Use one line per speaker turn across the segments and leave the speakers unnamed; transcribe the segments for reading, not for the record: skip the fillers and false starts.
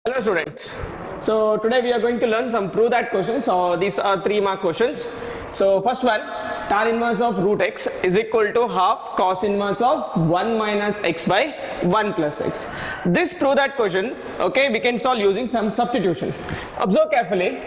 Hello students. So today we are going to learn some prove that questions. So these are 3-mark questions. So first one, tan inverse of root x is equal to half cos inverse of 1 minus x by 1 plus x. This prove that question, okay, we can solve using some substitution. Observe carefully.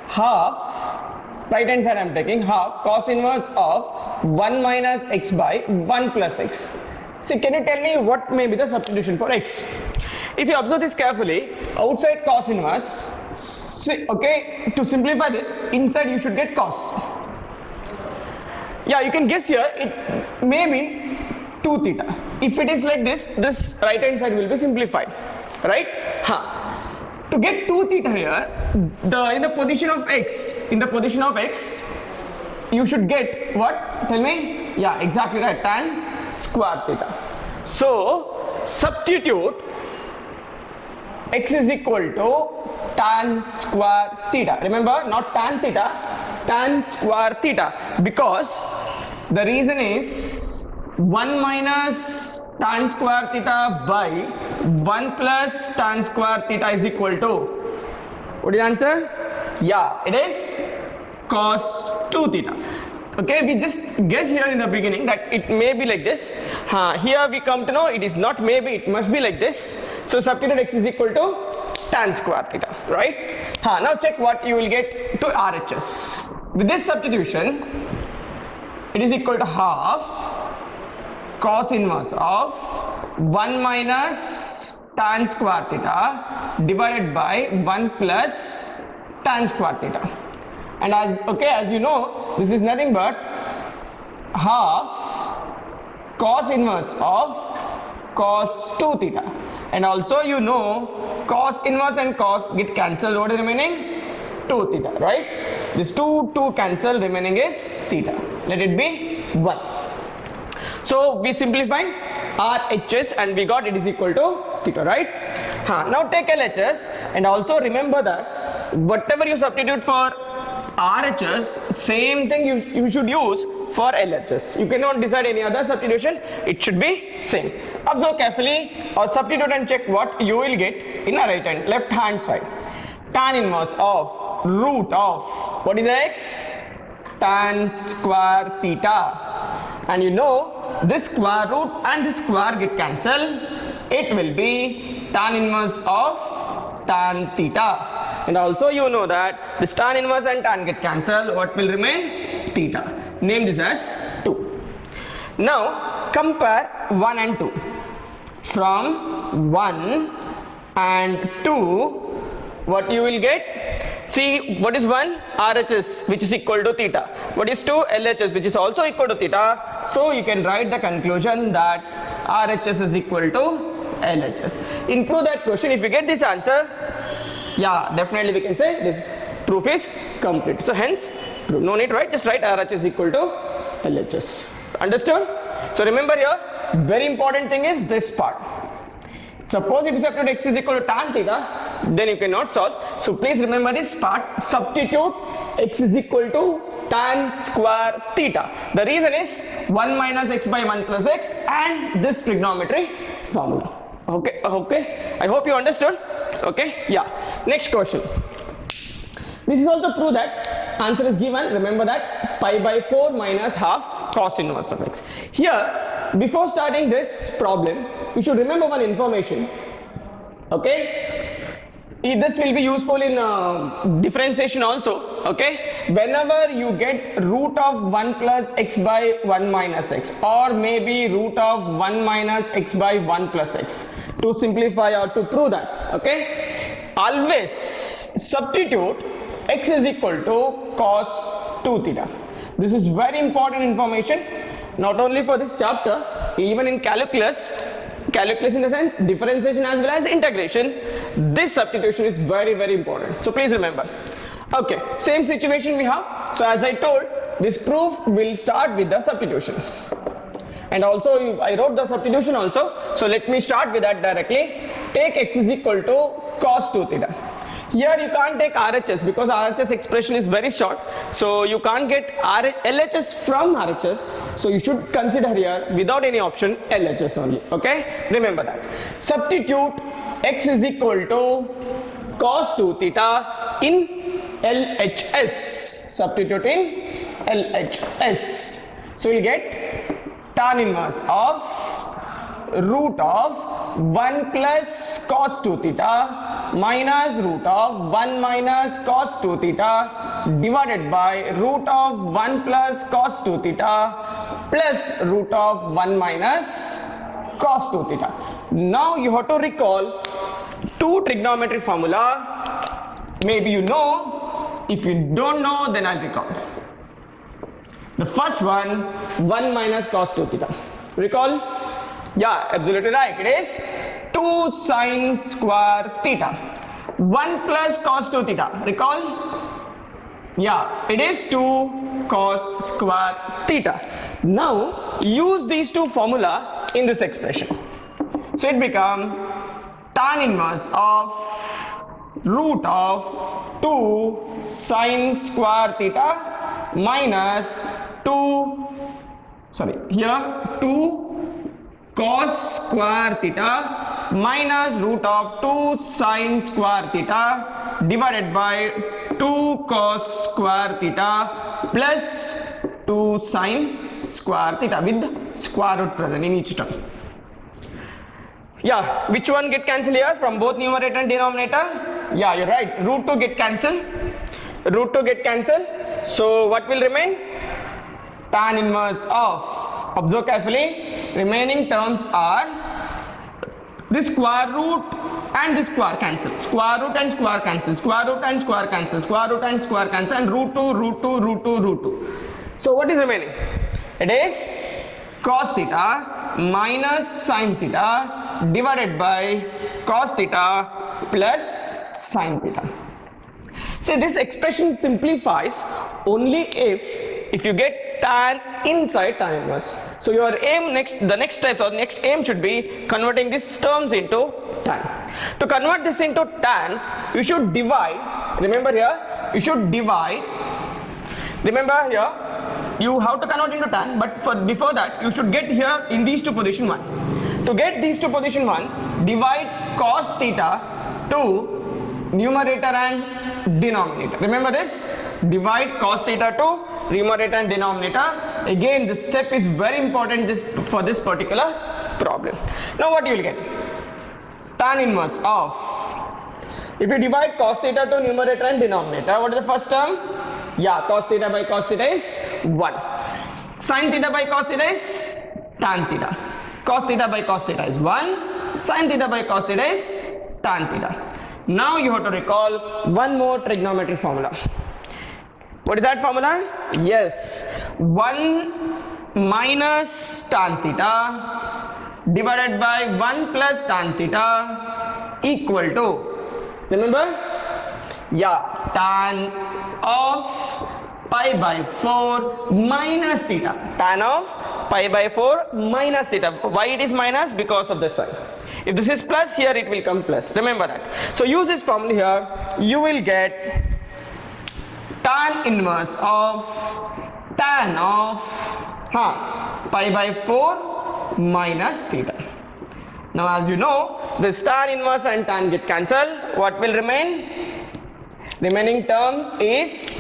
Half, right hand side I am taking, half cos inverse of 1 minus x by 1 plus x. See, can you tell me what may be the substitution for x? If you observe this carefully, outside cos inverse, okay, to simplify this, inside you should get cos. Yeah, you can guess here, it may be 2 theta. If it is like this right hand side will be simplified, right? To get 2 theta here, in the position of x, you should get what? Tell me. Yeah, exactly right, tan square theta. So, substitute x is equal to tan square theta. Remember, not tan theta, tan square theta, because the reason is 1 minus tan square theta by 1 plus tan square theta is equal to, what is the answer? Yeah, it is cos 2 theta. Okay, we just guess here in the beginning that it may be like this. Here we come to know it is not maybe, it must be like this. So substitute x is equal to tan square theta, right? Now check what you will get to RHS. With this substitution, it is equal to half cos inverse of 1 minus tan square theta divided by 1 plus tan square theta. And as you know, this is nothing but half cos inverse of cos 2 theta. And also you know cos inverse and cos get cancelled. What is remaining? 2 theta, right? This 2 cancel, remaining is theta. Let it be 1. So we simplified RHS and we got it is equal to theta, right? Now take LHS and also remember that whatever you substitute for RHS, same thing you should use for LHS. You cannot decide any other substitution, it should be same. Observe carefully or substitute and check what you will get in a left hand side. Tan inverse of root of, what is x? Tan square theta. And you know this square root and this square get cancelled. It will be tan inverse of tan theta. And also you know that this tan inverse and tan get cancelled. What will remain? Theta. Name this as 2. Now compare 1 and 2. From 1 and 2, what you will get? See, what is 1? RHS, which is equal to theta. What is 2? LHS, which is also equal to theta. So you can write the conclusion that RHS is equal to LHS. In prove that question, if you get this answer, yeah, definitely we can say this proof is complete. So hence, proof. No need, right? Just write RHS is equal to LHS. Understood? So remember here, very important thing is this part. Suppose it is substitute x is equal to tan theta, then you cannot solve. So please remember this part. Substitute x is equal to tan square theta. The reason is 1 minus x by 1 plus x and this trigonometry formula. Okay, I hope you understood. Okay, yeah. Next question. This is also prove that answer is given. Remember that pi by 4 minus half cos inverse of x. Here, before starting this problem, you should remember one information. Okay, this will be useful in differentiation also. Okay, whenever you get root of 1 plus x by 1 minus x, or maybe root of 1 minus x by 1 plus x, to simplify or to prove that, okay, always substitute x is equal to cos 2 theta. This is very important information, not only for this chapter, even in calculus in the sense differentiation as well as integration, this substitution is very important. So please remember. Okay, same situation we have. So as I told, this proof will start with the substitution. And also I wrote the substitution also. So let me start with that directly. Take x is equal to cos 2 theta. Here you can't take RHS because RHS expression is very short, so you can't get LHS from RHS, so you should consider here without any option LHS only. Okay, remember that. Substitute x is equal to cos 2 theta in LHS. Substitute in LHS. So you get tan inverse of root of 1 plus cos 2 theta minus root of 1 minus cos 2 theta divided by root of 1 plus cos 2 theta plus root of 1 minus cos 2 theta. Now you have to recall two trigonometric formula. Maybe you know. If you don't know, then I'll recall. The first one, 1 minus cos 2 theta. Recall? Yeah, absolutely right. It is 2 sine square theta. 1 plus cos 2 theta. Recall? Yeah, it is 2 cos square theta. Now, use these two formula in this expression. So it becomes tan inverse of root of 2 sine square theta minus 2 cos square theta minus root of 2 sine square theta divided by 2 cos square theta plus 2 sine square theta with square root present in each term. Yeah, which one get cancelled here from both numerator and denominator? Yeah, you're right. Root 2 get cancelled. Root 2 get cancelled. So what will remain? Tan inverse of, observe carefully, remaining terms are this square root and this square cancel, square root and square cancel, square root and square cancel, square root and square cancel, and root 2, root 2, root 2, root 2. So what is remaining? It is cos theta minus sin theta divided by cos theta plus sin theta. So this expression simplifies only if you get tan inside tan inverse. So your aim the next step or next aim should be converting these terms into tan. To convert this into tan, you should divide. Remember here, you should divide. Remember here, you have to convert into tan, but before that, you should get here in these two position 1. To get these two position 1, divide cos theta to numerator and denominator. Remember this? Divide cos theta to numerator and denominator. Again, this step is very important for this particular problem. Now what you will get? Tan inverse of, if you divide cos theta to numerator and denominator, what is the first term? Yeah, cos theta by cos theta is 1. Sin theta by cos theta is tan theta. Cos theta by cos theta is 1. Sin theta by cos theta is tan theta. Now you have to recall one more trigonometric formula. What is that formula? Yes, 1 minus tan theta divided by 1 plus tan theta equal to, remember? Yeah, tan of pi by 4 minus theta. Tan of pi by 4 minus theta. Why it is minus? Because of the sign. If this is plus, here it will come plus. Remember that. So use this formula here. You will get tan inverse of tan of pi by 4 minus theta. Now as you know, this tan inverse and tan get cancelled. What will remain? Remaining term is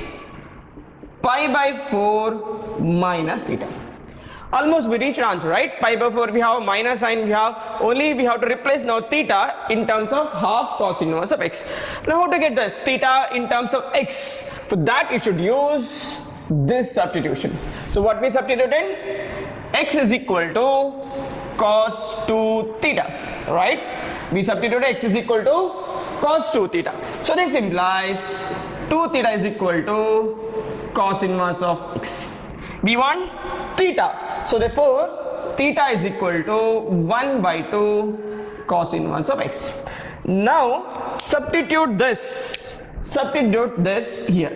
pi by 4 minus theta. Almost we reached answer, right? Pi by 4 we have minus sign, we have to replace now theta in terms of half cos inverse of x. Now how to get this theta in terms of x? For that you should use this substitution. So what we substituted? X is equal to cos 2 theta, right? We substituted x is equal to cos 2 theta. So this implies 2 theta is equal to cos inverse of x. We want theta. So therefore, theta is equal to 1 by 2 cos inverse of x. Now, substitute this here.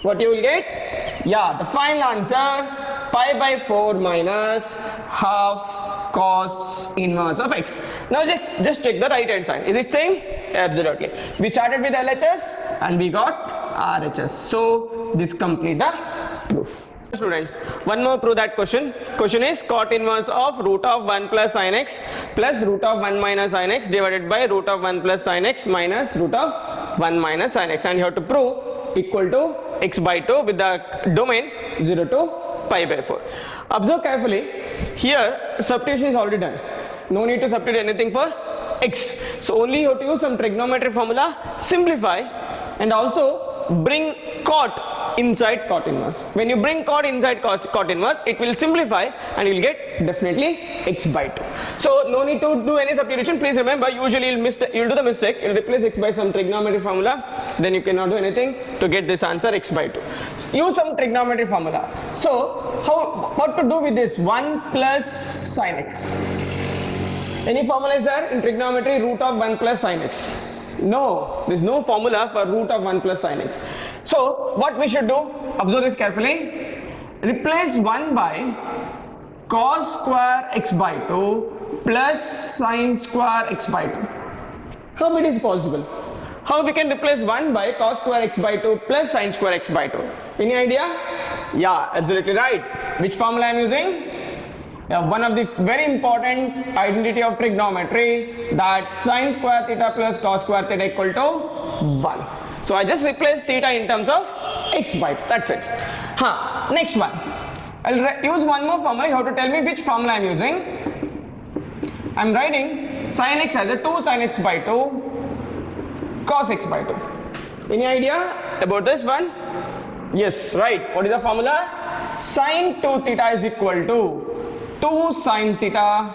What you will get? Yeah, the final answer, pi by 4 minus half cos inverse of x. Now just check the right hand side. Is it same? Absolutely. We started with LHS and we got RHS. So this complete the proof. Students, one more prove that question. Question is cot inverse of root of 1 plus sin x plus root of 1 minus sin x divided by root of 1 plus sin x minus root of 1 minus sin x, and you have to prove equal to x by 2 with the domain 0 to pi by 4. Observe carefully. Here substitution is already done. No need to substitute anything for x. So only you have to use some trigonometry formula, simplify, and also bring cot inside cot inverse. When you bring cot inside cot inverse, it will simplify and you will get definitely x by 2. So no need to do any substitution. Please remember, usually you'll do the mistake, you'll replace x by some trigonometry formula, then you cannot do anything to get this answer x by 2. Use some trigonometry formula. So what to do with this 1 plus sin x? Any formula is there in trigonometry? Root of 1 plus sin x. No, there is no formula for root of 1 plus sin x. So what we should do, observe this carefully, replace 1 by cos square x by 2 plus sin square x by 2. How it is possible? How we can replace 1 by cos square x by 2 plus sin square x by 2? Any idea? Yeah, absolutely right. Which formula I am using? One of the very important identity of trigonometry, that sin square theta plus cos square theta equal to 1. So I just replace theta in terms of x by 2. That's it. Next one. I'll use one more formula. You have to tell me which formula I'm using. I'm writing sin x as a 2 sin x by 2 cos x by 2. Any idea about this one? Yes, right. What is the formula? Sin 2 theta is equal to 2 sin theta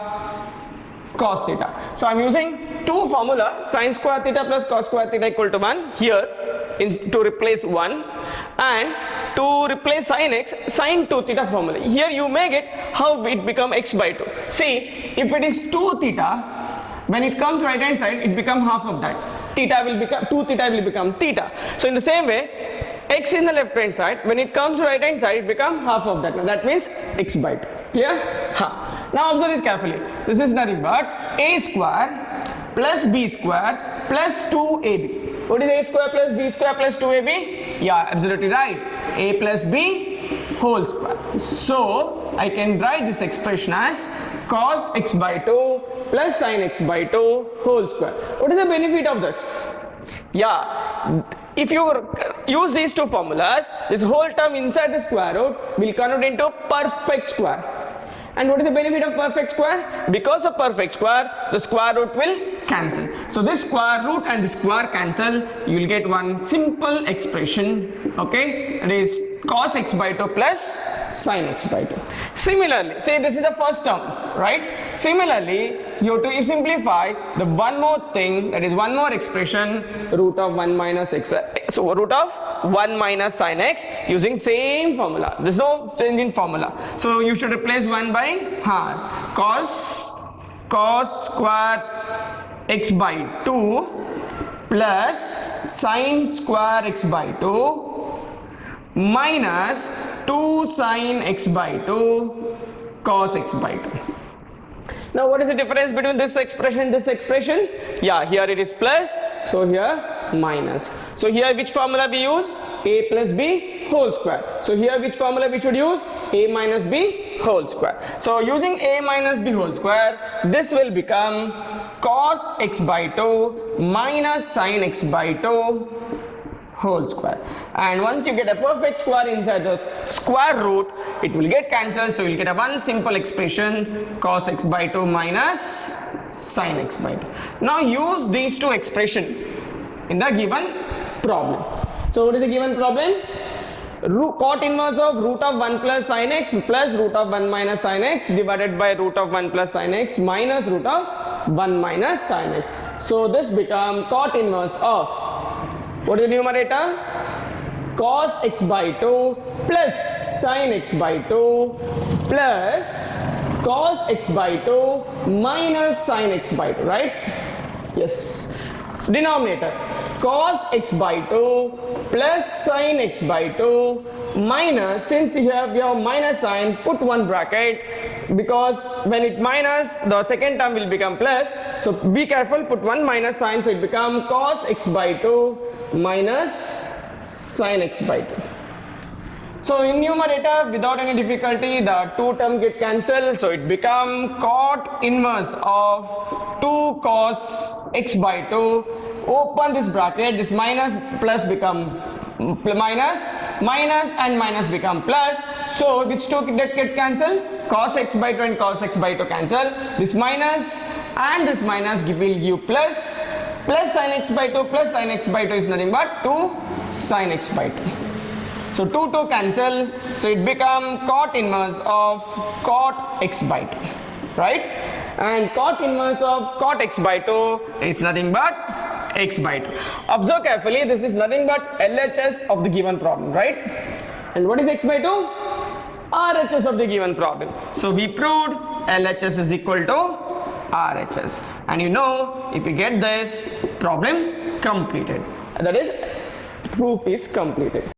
cos theta. So I am using two formula, sin square theta plus cos square theta equal to 1 here to replace 1, and to replace sin x, sin 2 theta formula. Here you make it how it become x by 2. See, if it is 2 theta, when it comes right hand side, it become half of that. Theta will become 2 theta will become theta. So in the same way, x in the left hand side, when it comes to right hand side, it become half of that. Now that means x by 2. Clear? Now observe this carefully. This is nothing but a square plus b square plus 2ab. What is a square plus b square plus 2ab? Yeah, absolutely right. A plus b whole square. So I can write this expression as cos x by 2 plus sin x by 2 whole square. What is the benefit of this? Yeah, if you use these two formulas, this whole term inside the square root will convert into perfect square. And what is the benefit of perfect square? Because of perfect square, the square root will cancel. So this square root and the square cancel, you will get one simple expression, okay? It is cos x by 2 plus sin x by 2. Similarly, say this is the first term, right? Similarly, you have to simplify the one more thing, that is one more expression, root of 1 minus x. So root of 1 minus sin x using same formula. There is no change in formula. So you should replace 1 by cos square x by 2 plus sin square x by 2 minus 2 sin x by 2 cos x by 2. Now what is the difference between this expression and this expression? Yeah, here it is plus, so here minus. So here which formula we use? A plus b whole square. So here which formula we should use? A minus b whole square. So using a minus b whole square, this will become cos x by 2 minus sin x by 2 whole square. And once you get a perfect square inside the square root, it will get cancelled. So you will get a one simple expression, cos x by 2 minus sin x by 2. Now use these two expressions in the given problem. So what is the given problem? Cot inverse of root of 1 plus sin x plus root of 1 minus sin x divided by root of 1 plus sin x minus root of 1 minus sin x. So this becomes cot inverse of, what is the numerator? Cos x by 2 plus sin x by 2 plus cos x by 2 minus sin x by 2, right? Yes. So denominator, cos x by 2 plus sin x by 2 minus, since you have minus sign, put one bracket, because when it minus, the second term will become plus. So be careful, put one minus sign, so it become cos x by 2 minus sin x by 2. So in numerator, without any difficulty, the two term get cancelled, so it become cot inverse of 2 cos x by 2. Open this bracket, this minus plus become minus, minus and minus become plus. So which two get cancelled? Cos x by 2 and cos x by 2 cancel. This minus and this minus will give plus. Plus sin x by 2 plus sin x by 2 is nothing but 2 sin x by 2. So 2 cancel, so it become cot inverse of cot x by 2, right? And cot inverse of cot x by 2 is nothing but x by 2. Observe carefully, this is nothing but LHS of the given problem, right? And what is x by 2? RHS of the given problem. So we proved LHS is equal to RHS. And you know, if you get this, problem completed. That is, proof is completed.